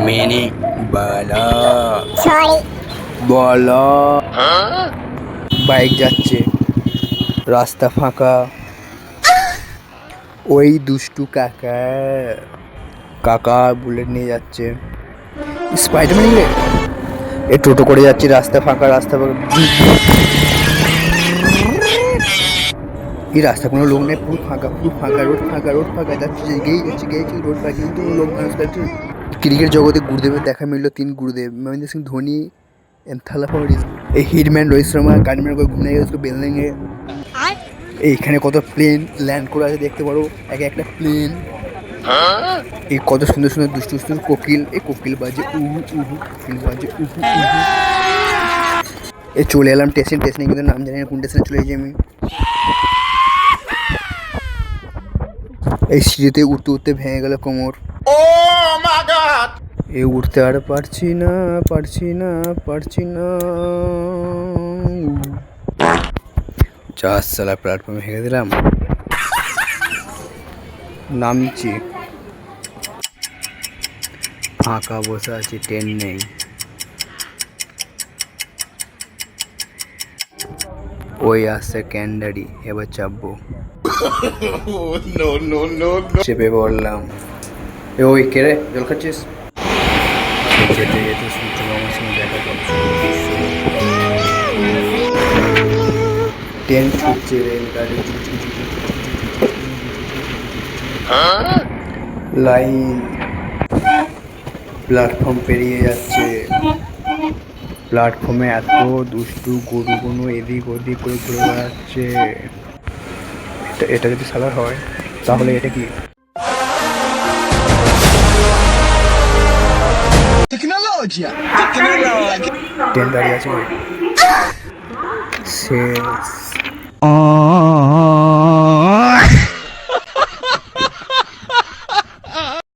Mini বালা sorry বলা bike যাচ্ছে, রাস্তা ফাঁকা। ওই দুষ্টু কাকা কাকা বুলেট নিয়ে যাচ্ছে। স্পাইডারম্যান রে, এ টোটো করে যাচ্ছে, রাস্তা ফাঁকা, রাস্তা ফাঁকা। এই রাস্তা কোনো লোক নেই, পুরো ফাঁকা, পুরো ফাঁকা, রোড ফাঁকা, রোড ফাঁকা, যাচ্ছে গেয়েছে রোড ফাঁকা, কিন্তু লোক মানুষ যাচ্ছে। ক্রিকেট জগতে গুরুদেবের দেখা মিলল, তিন গুরুদেব মহেন্দ্র সিং ধোনি এন্ড থালা ফরিস। এই হিটম্যান রোহিত শর্মা গাড়ি মেরে করে ঘুরে গেছে বিল্ডিংয়ে। এইখানে কত প্লেন ল্যান্ড করে আছে দেখতে পারো, এক একটা প্লেন। এই কত সুন্দর সুন্দর দুষ্টু দুষ্টু কোকিল, এই কোকিল বাজে উহু উহু, কোকিল বাজে উহু উহু। এই চলে এলাম স্টেশনে, কিন্তু নাম জানি না কোন স্টেশনে চলে গেছি আমি। এই সিঁড়িতে উঠতে উঠতে ভেঙে গেল কোমর। এ উঠতে আর পারছি না, পারছি না, পারছি না। সালা প্ল্যাটফর্মে হেঁকে দিলাম, নামছি। ফাঁকা বসে আছি, ট্রেন নেই। ওই আসছে ক্যান্ডারি, এবার চাপবো। চেপে পড়লাম। ওই কে রে, জল খাচ্ছিস? যেতে যেতে সূর্য মামার সঙ্গে দেখা করছে। ট্রেন ছুটছে, রেলগাড়ি লাইন, প্ল্যাটফর্ম পেরিয়ে যাচ্ছে। প্ল্যাটফর্মে এত দুষ্টু গরুগুলো এদিক ওদিক করে ঘুরে বেড়াচ্ছে। এটা যদি সাদা হয় তাহলে এটা কি? ট্রেন দাঁড়িয়ে আছে শেষ।